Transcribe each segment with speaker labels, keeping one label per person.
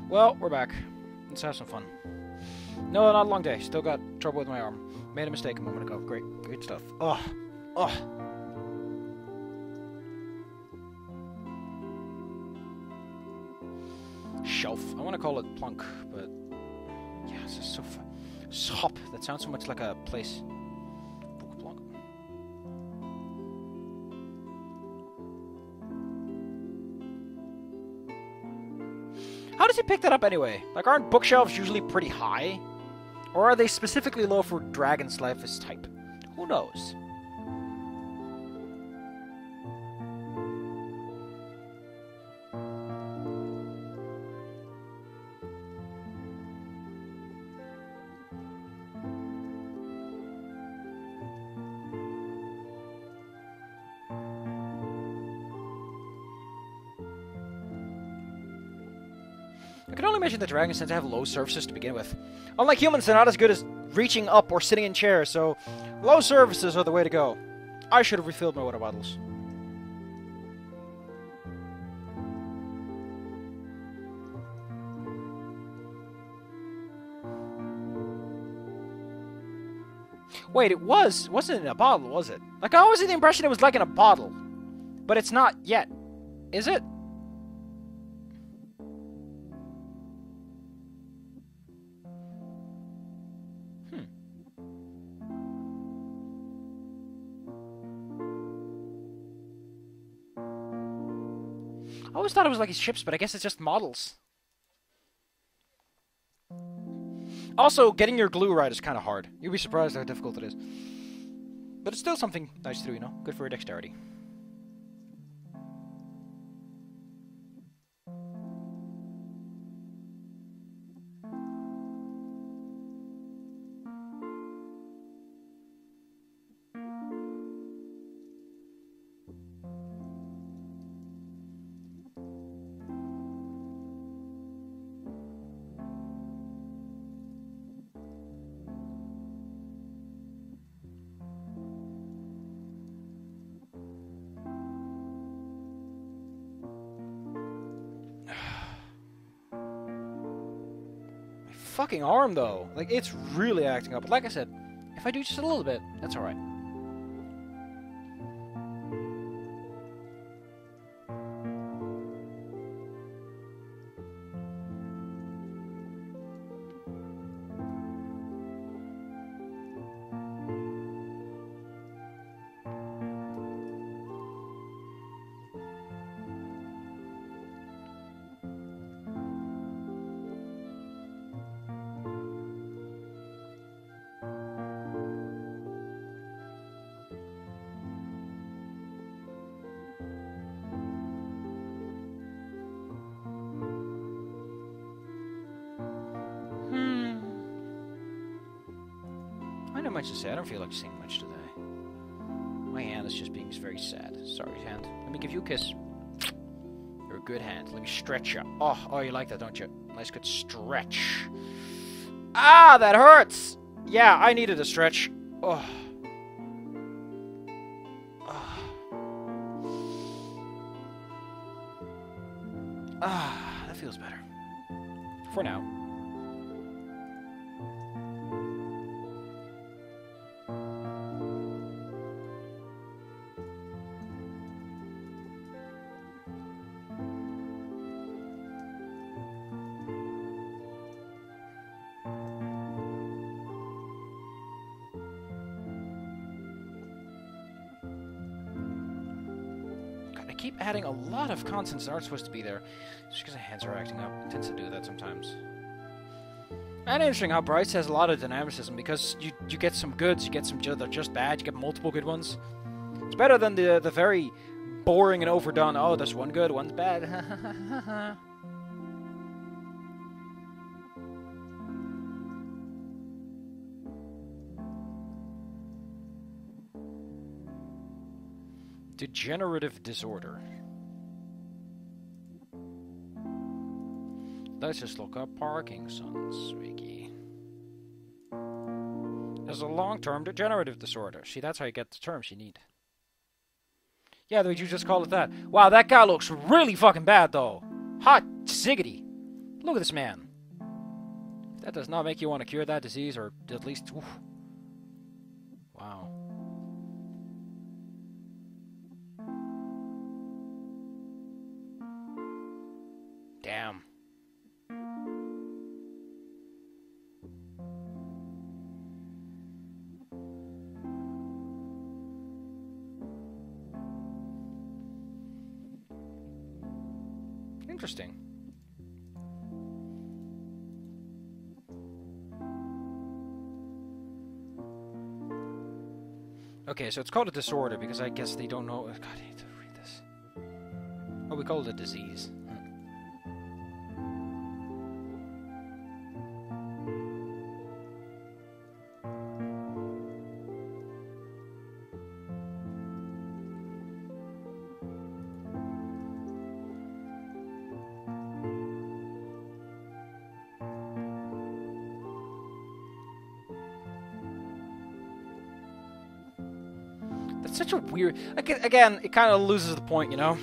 Speaker 1: Well, we're back. Let's have some fun. No, not a long day. Still got trouble with my arm. Made a mistake a moment ago. Great stuff. Ugh. Ugh. Shelf. I want to call it plunk, but yeah, it's just so Shop. That sounds so much like a place. Book plunk. How does he pick that up anyway? Like, aren't bookshelves usually pretty high? Or are they specifically low for Dragon's Life type? Who knows? I can only imagine that dragons tend to have low surfaces to begin with. Unlike humans, they're not as good as reaching up or sitting in chairs, so low surfaces are the way to go. I should have refilled my water bottles. Wait, it wasn't in a bottle, was it? Like, I always had the impression it was like in a bottle. But it's not yet. Is it? I always thought it was like his ships, but I guess it's just models. Also, getting your glue right is kind of hard. You'd be surprised how difficult it is. But it's still something nice to do, you know? Good for your dexterity. Fucking arm though, like it's really acting up. But like I said, if I do just a little bit, that's all right. Not much to say. I don't feel like saying much today. My hand is just being very sad. Sorry, hand. Let me give you a kiss. You're a good hand. Let me stretch you. Oh, you like that, don't you? Nice good stretch. Ah, that hurts! Yeah, I needed a stretch. Oh. That feels better. For now. I keep adding a lot of consonants that aren't supposed to be there. Just because my hands are acting up. It tends to do that sometimes. And interesting how Bryce has a lot of dynamicism, because you get some goods, you get some that are just bad, you get multiple good ones. It's better than the very boring and overdone, oh, there's one good, one's bad. Degenerative disorder. Let's just look up Parkinson's, Wiki. There's a long-term degenerative disorder. See, that's how you get the terms you need. Yeah, would you just call it that? Wow, that guy looks really fucking bad, though. Hot ziggity. Look at this man. That does not make you want to cure that disease, or at least... Oof. Wow. Damn. Interesting. Okay, so it's called a disorder because I guess they don't know... God, I hate to read this. Oh, we call it a disease. That's such a weird... Again, it kind of loses the point, you know?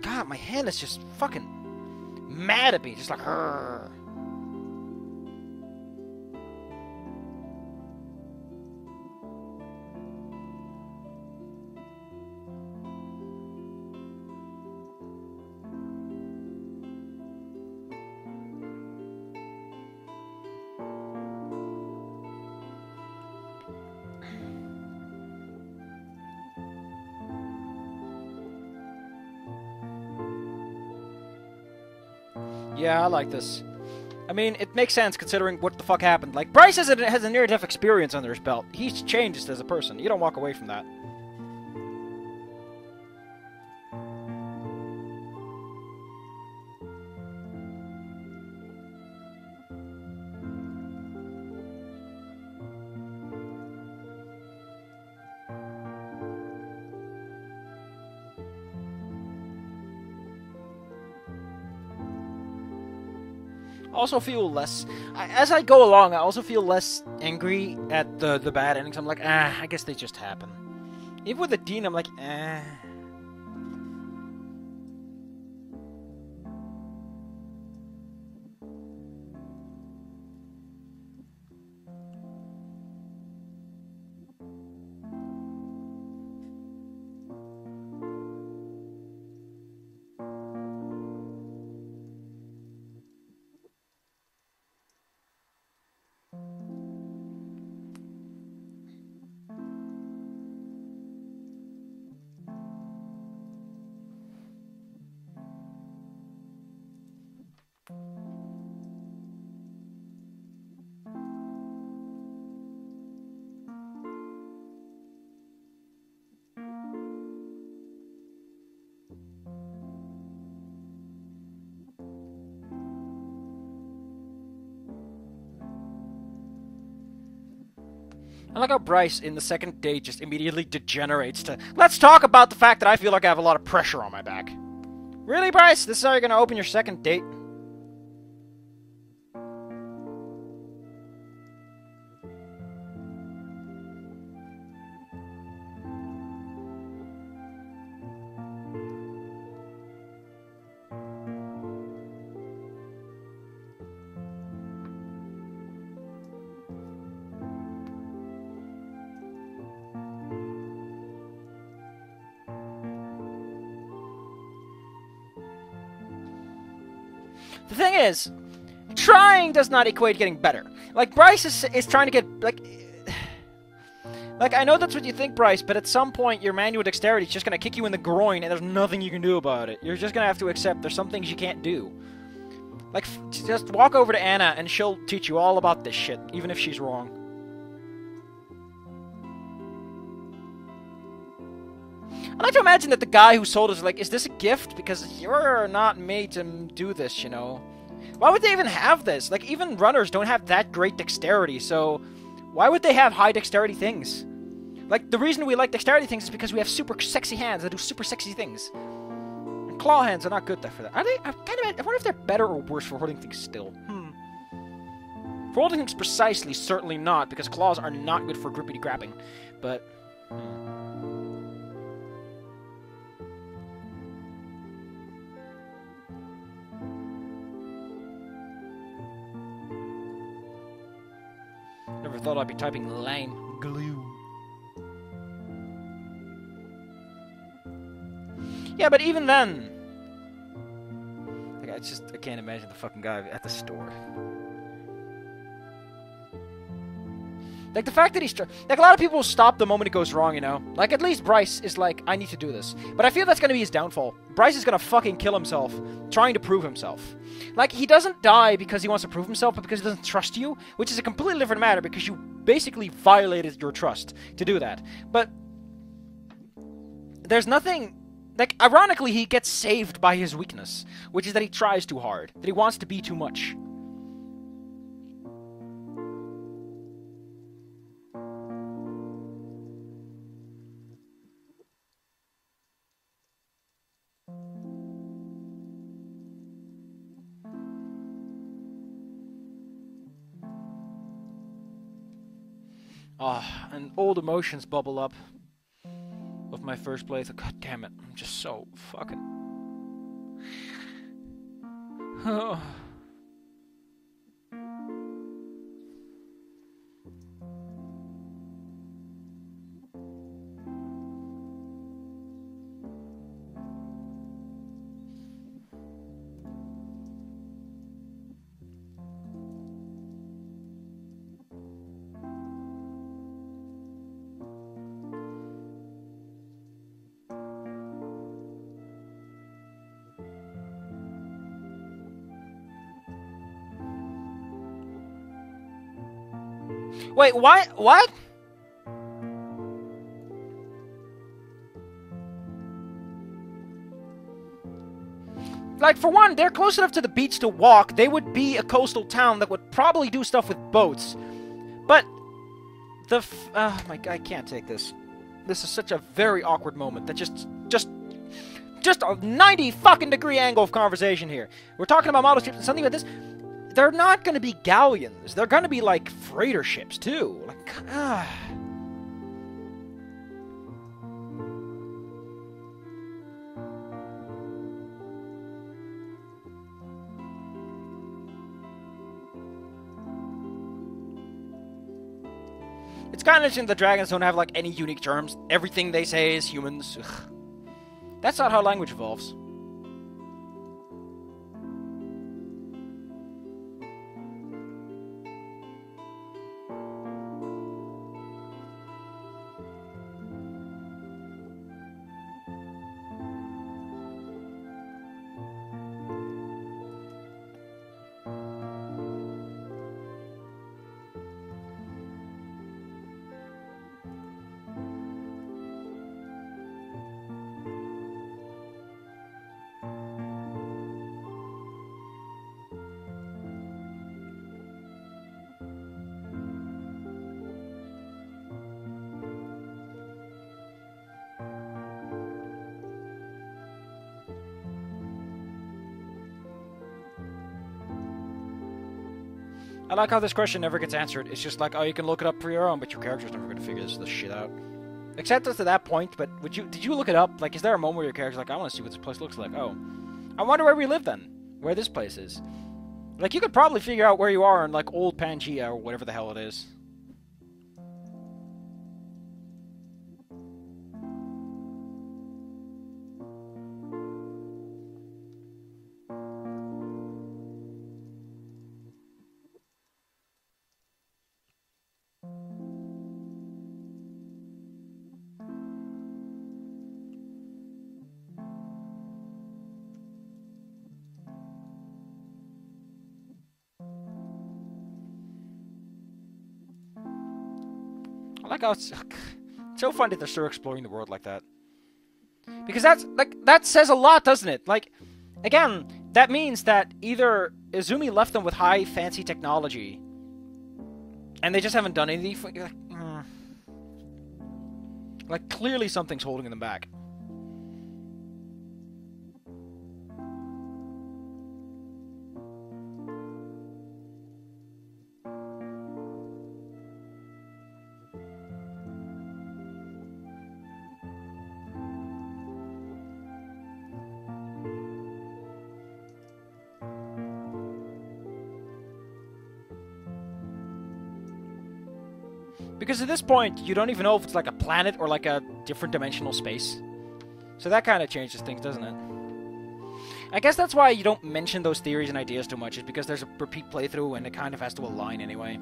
Speaker 1: God, my hand is just fucking mad at me, just like... Rrr. Yeah, I like this. I mean, it makes sense considering what the fuck happened. Like, Bryce has a near-death experience under his belt. He's changed as a person. You don't walk away from that. Also feel less... as I go along, I also feel less angry at the bad endings. I'm like, I guess they just happen. Even with the Dean, I'm like, I like how Bryce, in the second date, just immediately degenerates to, let's talk about the fact that I feel like I have a lot of pressure on my back. Really, Bryce? This is how you're gonna open your second date? The thing is, trying does not equate getting better. Like, Bryce is trying to get, like, I know that's what you think, Bryce, but at some point, your manual dexterity is just going to kick you in the groin, and there's nothing you can do about it. You're just going to have to accept there's some things you can't do. Like, just walk over to Anna, and she'll teach you all about this shit, even if she's wrong. I like to imagine that the guy who sold us, like, is this a gift? Because you're not made to do this, you know? Why would they even have this? Like, even runners don't have that great dexterity, so why would they have high dexterity things? Like, the reason we like dexterity things is because we have super sexy hands that do super sexy things. And claw hands are not good for that. Are they? I wonder if they're better or worse for holding things still. For holding things precisely, certainly not, because claws are not good for grippity grabbing. But never thought I'd be typing lame glue. Yeah, but even then, like, I can't imagine the fucking guy at the store. Like, the fact that he's... Like, a lot of people will stop the moment it goes wrong, you know? Like, at least Bryce is like, I need to do this. But I feel that's gonna be his downfall. Bryce is gonna fucking kill himself trying to prove himself. Like, he doesn't die because he wants to prove himself, but because he doesn't trust you, which is a completely different matter because you basically violated your trust to do that. But there's nothing... Like, ironically, he gets saved by his weakness, which is that he tries too hard, that he wants to be too much. Ah, and old emotions bubble up of my first playthrough. God damn it, I'm just so fucking... Wait, why? What? Like, for one, they're close enough to the beach to walk. They would be a coastal town that would probably do stuff with boats. But the oh my god, I can't take this. This is such a very awkward moment that just a 90 fucking degree angle of conversation here. We're talking about model ships and something like this. They're not going to be galleons. They're going to be, like, freighter ships, too. Like, It's kind of interesting the dragons don't have, like, any unique terms. Everything they say is humans. Ugh. That's not how language evolves. I like how this question never gets answered. It's just like, oh, you can look it up for your own, but your character's never going to figure this shit out. Except up to that point, but did you look it up? Like, is there a moment where your character's like, I want to see what this place looks like? Oh, I wonder where we live then. Where this place is. Like, you could probably figure out where you are in, like, old Pangea or whatever the hell it is. I like how it's so fun that they're still exploring the world like that. Because that says a lot, doesn't it? Like, again, that means that either Izumi left them with high fancy technology, and they just haven't done anything. Like clearly something's holding them back. Because at this point, you don't even know if it's like a planet or like a different dimensional space. So that kind of changes things, doesn't it? I guess that's why you don't mention those theories and ideas too much, is because there's a repeat playthrough and it kind of has to align anyway.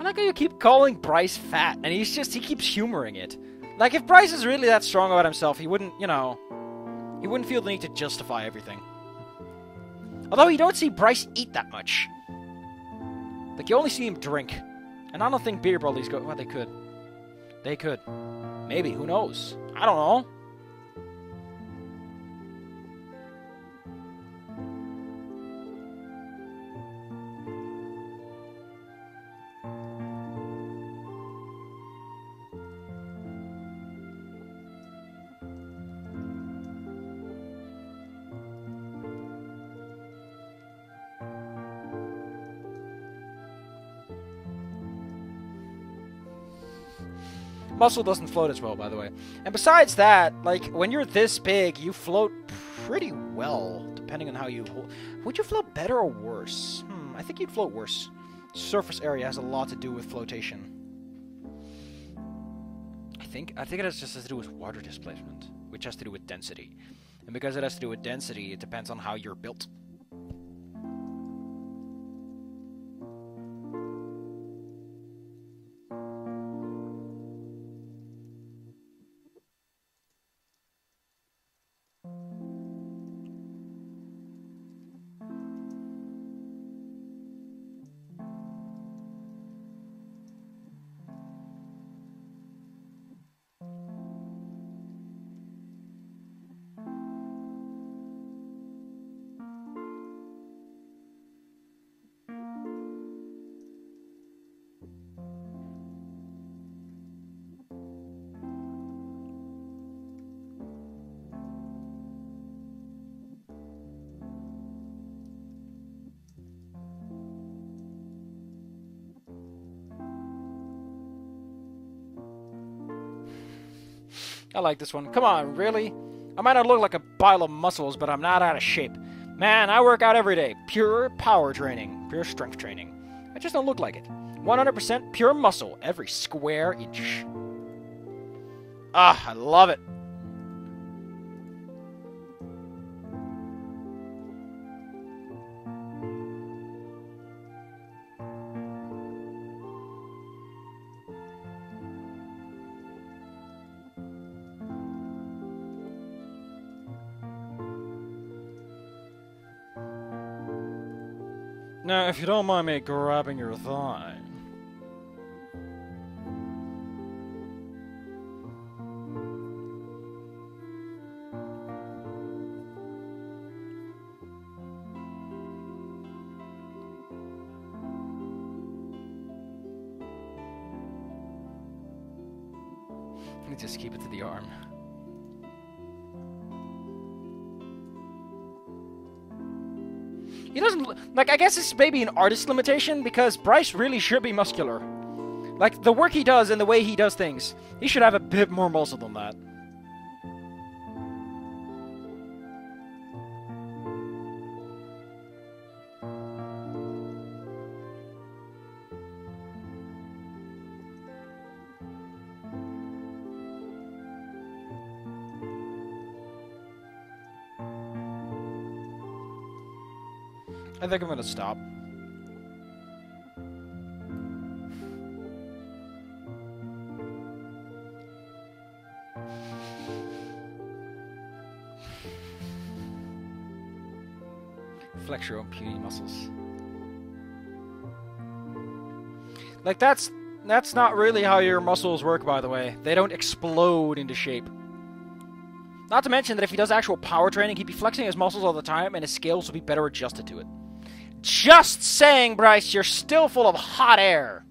Speaker 1: I like how you keep calling Bryce fat, and he keeps humoring it. Like, if Bryce is really that strong about himself, he wouldn't, you know, he wouldn't feel the need to justify everything. Although you don't see Bryce eat that much. Like, you only see him drink. And I don't think beer brothers go, well, they could. They could. Maybe, who knows? I don't know. Muscle doesn't float as well, by the way. And besides that, like, when you're this big, you float pretty well, depending on how you hold. Would you float better or worse? I think you'd float worse. Surface area has a lot to do with flotation. I think it has just to do with water displacement, which has to do with density. And because it has to do with density, it depends on how you're built. I like this one. Come on, really? I might not look like a pile of muscles, but I'm not out of shape. Man, I work out every day. Pure power training. Pure strength training. I just don't look like it. 100% pure muscle. Every square inch. Ah, I love it. Now, if you don't mind me grabbing your thigh. Let me just keep it to the arm. He doesn't, like, I guess it's maybe an artist limitation, because Bryce really should be muscular. Like, the work he does and the way he does things, he should have a bit more muscle than that. I think I'm gonna stop. Flex your own puny muscles. Like, that's not really how your muscles work, by the way. They don't explode into shape. Not to mention that if he does actual power training, he'd be flexing his muscles all the time, and his scales would be better adjusted to it. Just saying, Bryce, you're still full of hot air.